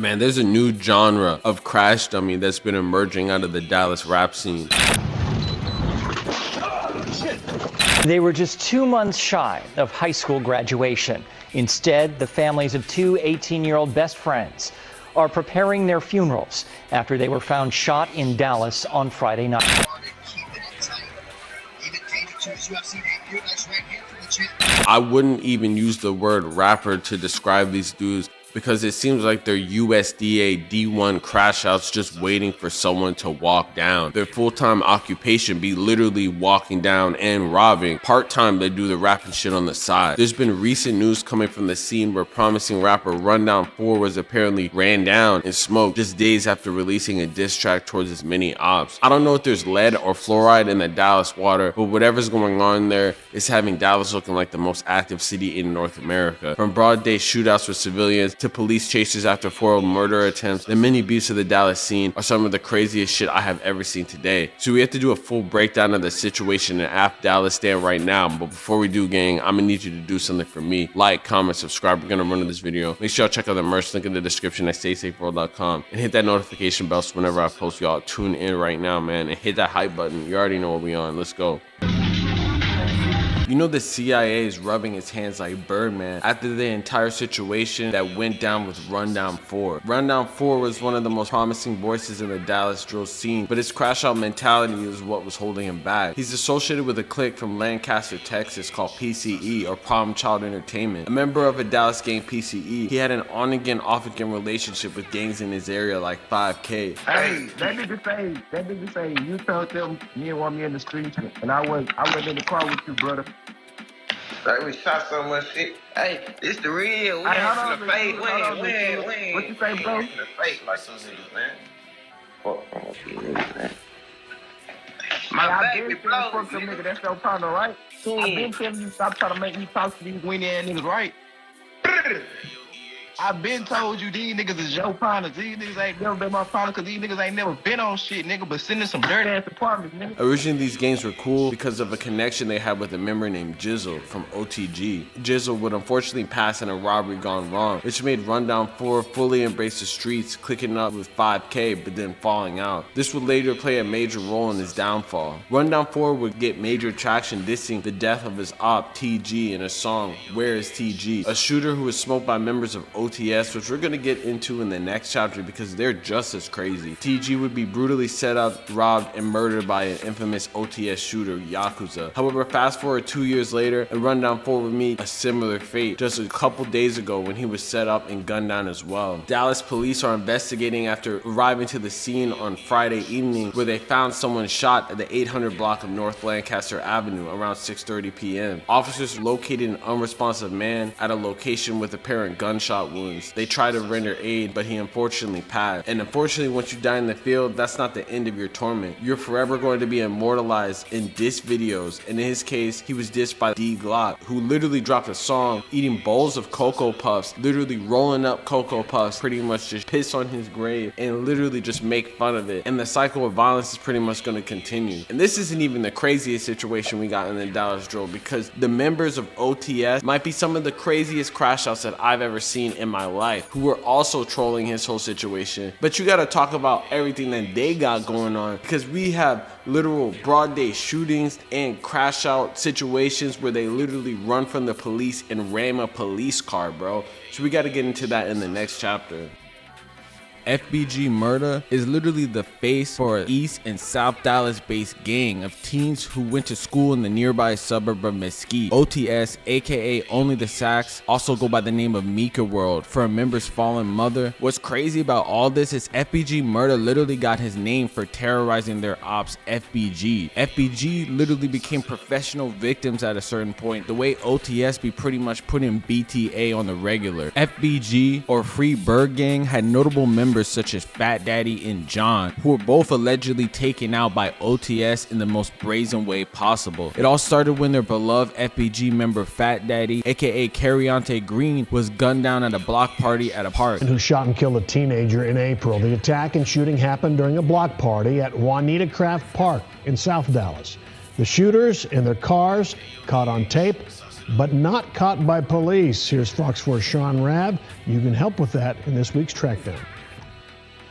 Man, there's a new genre of crash dummy that's been emerging out of the Dallas rap scene. They were just 2 months shy of high school graduation. Instead, the families of two 18-year-old best friends are preparing their funerals after they were found shot in Dallas on Friday night. I wouldn't even use the word rapper to describe these dudes, because it seems like they're USDA D1 crash outs just waiting for someone to walk down. Their full-time occupation be literally walking down and robbing. Part-time, they do the rapping shit on the side. There's been recent news coming from the scene where promising rapper Rundown 4 was apparently ran down and smoked just days after releasing a diss track towards his mini ops. I don't know if there's lead or fluoride in the Dallas water, but whatever's going on there is having Dallas looking like the most active city in North America. From broad day shootouts with civilians to police chases after 4 murder attempts, the mini beefs of the Dallas scene are some of the craziest shit I have ever seen today. So we have to do a full breakdown of the situation in App Dallas stand right now. But before we do, gang, I'm gonna need you to do something for me. Like, comment, subscribe. We're gonna run to this video. Make sure y'all check out the merch link in the description at StaySafeWorld.com and hit that notification bell so whenever I post, y'all tune in right now, man, and hit that hype button. You already know what we on. Let's go. You know the CIA is rubbing its hands like Birdman after the entire situation that went down with Rundown 4. Rundown 4 was one of the most promising voices in the Dallas drill scene, but his crash out mentality was what was holding him back. He's associated with a clique from Lancaster, Texas called PCE, or Problem Child Entertainment. A member of a Dallas gang, PCE, he had an on-again, off-again relationship with gangs in his area like 5K. Hey, that nigga say, you told them you didn't want me in the streets, and I went in the car with you, brother. Like we shot so much shit. Hey, this the real. We ain't the fake. When. What you say, bro? The fake like some niggas, man. Fuck, I'm gonna be niggas, man. My baby, bro. Fuck them nigga. That's your partner, right? I've been telling you stop trying to make me talk to these winning ass niggas, right? I've been told you these niggas is your partners. These niggas ain't never been my partner because these niggas ain't never been on shit, nigga, but sending some dirt ass apartments, nigga. Originally, these games were cool because of a connection they had with a member named Jizzle from OTG. Jizzle would unfortunately pass in a robbery gone wrong, which made Rundown 4 fully embrace the streets, clicking up with 5K, but then falling out. This would later play a major role in his downfall. Rundown 4 would get major traction dissing the death of his op, TG, in a song, Where is TG? A shooter who was smoked by members of OTS, which we're going to get into in the next chapter because they're just as crazy. TG would be brutally set up, robbed, and murdered by an infamous OTS shooter, Yakuza. However, fast forward 2 years later, and Rundown 4 would meet a similar fate just a couple days ago when he was set up and gunned down as well. Dallas police are investigating after arriving to the scene on Friday evening where they found someone shot at the 800 block of North Lancaster Avenue around 6:30 p.m. Officers located an unresponsive man at a location with apparent gunshot wounds. They tried to render aid, but he unfortunately passed. And unfortunately, once you die in the field, that's not the end of your torment. You're forever going to be immortalized in diss videos. And in his case, he was dissed by D Glock, who literally dropped a song eating bowls of Cocoa Puffs, literally rolling up Cocoa Puffs, pretty much just piss on his grave and literally just make fun of it. And the cycle of violence is pretty much going to continue. And this isn't even the craziest situation we got in the Dallas drill, because the members of OTS might be some of the craziest crash outs that I've ever seen in my life, who were also trolling his whole situation. But you gotta talk about everything that they got going on, because we have literal broad day shootings and crash out situations where they literally run from the police and ram a police car, bro. So we gotta get into that in the next chapter. FBG Murda is literally the face for an East and South Dallas based gang of teens who went to school in the nearby suburb of Mesquite. OTS, aka Only the Sacks, also go by the name of Mika World for a member's fallen mother. What's crazy about all this is FBG Murda literally got his name for terrorizing their ops, FBG. FBG literally became professional victims at a certain point, the way OTS be pretty much putting BTA on the regular. FBG, or Free Bird Gang, had notable members such as Fat Daddy and John, who were both allegedly taken out by OTS in the most brazen way possible. It all started when their beloved FBG member Fat Daddy, aka Carriante Green, was gunned down at a block party at a park. Who shot and killed a teenager in April. The attack and shooting happened during a block party at Juanita Craft Park in South Dallas. The shooters in their cars caught on tape but not caught by police. Here's Fox 4's Sean Rabb. You can help with that in this week's Trackdown.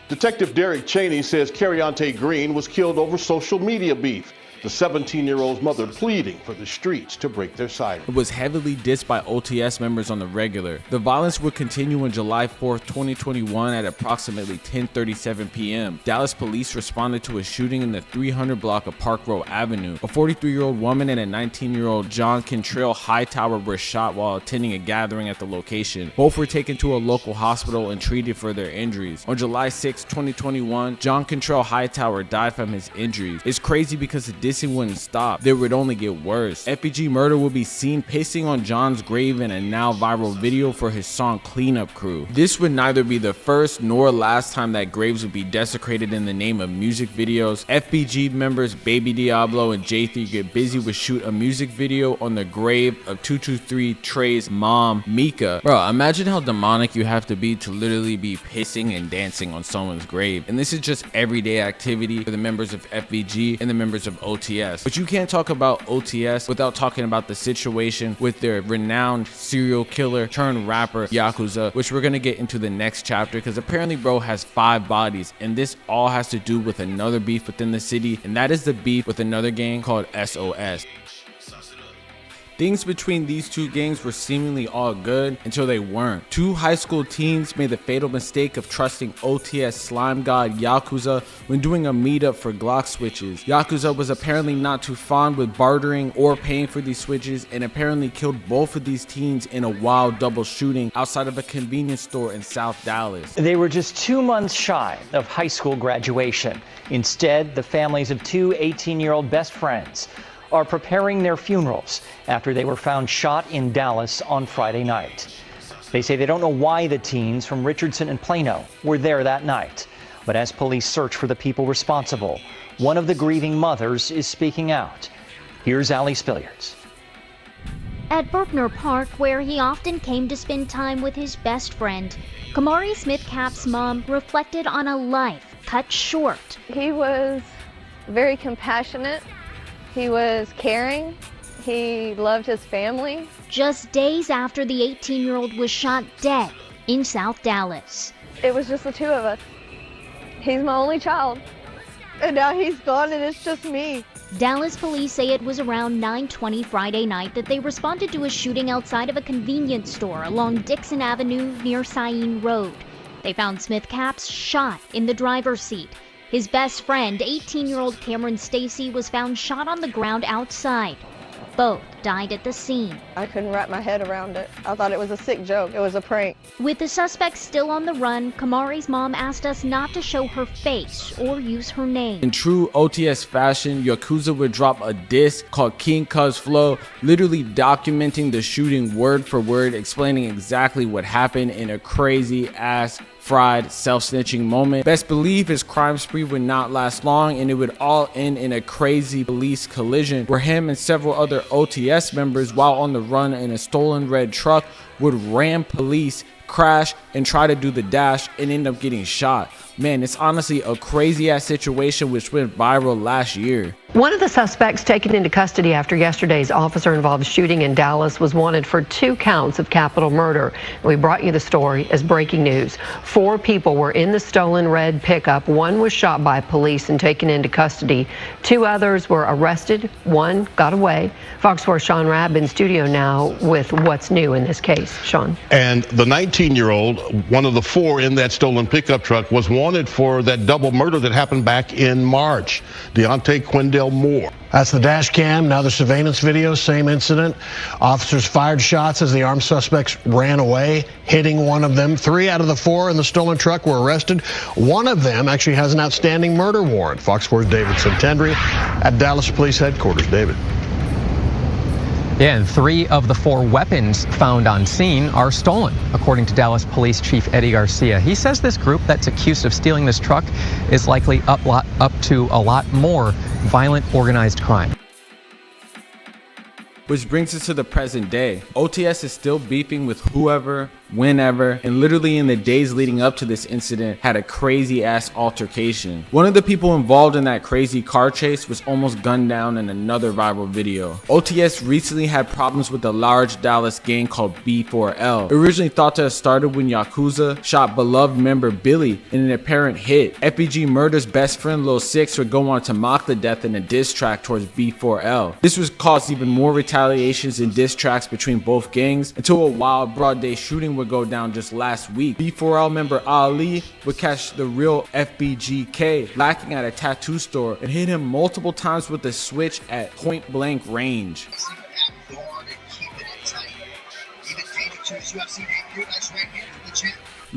Detective Derek Cheney says Carriante Green was killed over social media beef. The 17-year-old's mother pleading for the streets to break their silence. It was heavily dissed by OTS members on the regular. The violence would continue on July 4th, 2021 at approximately 10:37 p.m. Dallas police responded to a shooting in the 300 block of Park Row Avenue. A 43-year-old woman and a 19-year-old John Cantrell Hightower were shot while attending a gathering at the location. Both were taken to a local hospital and treated for their injuries. On July 6, 2021, John Cantrell Hightower died from his injuries. It's crazy because the dissing wouldn't stop. They would only get worse. FBG Murda will be seen pissing on John's grave in a now viral video for his song Cleanup Crew. This would neither be the first nor last time that graves would be desecrated in the name of music videos. FBG members Baby Diablo and J3 get busy with shoot a music video on the grave of 223 Trey's mom, Mika. Bro, imagine how demonic you have to be to literally be pissing and dancing on someone's grave. And this is just everyday activity for the members of FBG and the members of OTS. But you can't talk about OTS without talking about the situation with their renowned serial killer turned rapper Yakuza, which we're gonna get into the next chapter because apparently bro has 5 bodies, and this all has to do with another beef within the city, and that is the beef with another gang called SOS. Things between these two gangs were seemingly all good until they weren't. 2 high school teens made the fatal mistake of trusting OTS slime god Yakuza when doing a meetup for Glock switches. Yakuza was apparently not too fond with bartering or paying for these switches and apparently killed both of these teens in a wild double shooting outside of a convenience store in South Dallas. They were just 2 months shy of high school graduation. Instead, the families of 2 18-year-old best friends are preparing their funerals after they were found shot in Dallas on Friday night. They say they don't know why the teens from Richardson and Plano were there that night. But as police search for the people responsible, one of the grieving mothers is speaking out. Here's Allie Spilliards. At Berkner Park, where he often came to spend time with his best friend, Kamari Smith-Cap's mom reflected on a life cut short. He was very compassionate. He was caring. He loved his family. Just days after the 18-year-old was shot dead in South Dallas. It was just the 2 of us. He's my only child. And now he's gone and it's just me. Dallas police say it was around 9:20 Friday night that they responded to a shooting outside of a convenience store along Dixon Avenue near Syene Road. They found Smith-Cap's shot in the driver's seat. His best friend, 18-year-old Cameron Stacy, was found shot on the ground outside. Both died at the scene. I couldn't wrap my head around it. I thought it was a sick joke. It was a prank. With the suspect still on the run, Kamari's mom asked us not to show her face or use her name. In true OTS fashion, Yakuza would drop a diss called King Cuz Flow, literally documenting the shooting word for word, explaining exactly what happened in a crazy ass fried self-snitching moment. Best believe his crime spree would not last long, and it would all end in a crazy police collision where him and several other OTS members, while on the run in a stolen red truck, would ram police, crash, and try to do the dash and end up getting shot. Man, it's honestly a crazy ass situation which went viral last year. One of the suspects taken into custody after yesterday's officer-involved shooting in Dallas was wanted for 2 counts of capital murder. We brought you the story as breaking news. 4 people were in the stolen red pickup. 1 was shot by police and taken into custody. 2 others were arrested. 1 got away. Fox 4 Sean Rabb in studio now with what's new in this case. Sean. And the 19-year-old, one of the 4 in that stolen pickup truck, was wanted for that double murder that happened back in March. Deontay Quindell Moore. That's the dash cam. Now the surveillance video, same incident. Officers fired shots as the armed suspects ran away, hitting one of them. 3 out of the 4 in the stolen truck were arrested. One of them actually has an outstanding murder warrant. Fox 4's David Santendry at Dallas Police Headquarters. David. Yeah, and 3 of the 4 weapons found on scene are stolen, according to Dallas Police Chief Eddie Garcia. He says this group that's accused of stealing this truck is likely up to a lot more violent organized crime. Which brings us to the present day. OTS is still beefing with whoever, whenever, and literally in the days leading up to this incident had a crazy ass altercation. One of the people involved in that crazy car chase was almost gunned down in another viral video. OTS recently had problems with a large Dallas gang called B4L. Originally thought to have started when Yakuza shot beloved member Billy in an apparent hit. FBG Murda's best friend Lil Six would go on to mock the death in a diss track towards B4L. This was caused even more retaliations and diss tracks between both gangs until a wild broad day shooting would go down just last week. B4L member Ali would catch the real FBGK lacking at a tattoo store and hit him multiple times with a switch at point blank range. UFC debut, that's right here for the champ.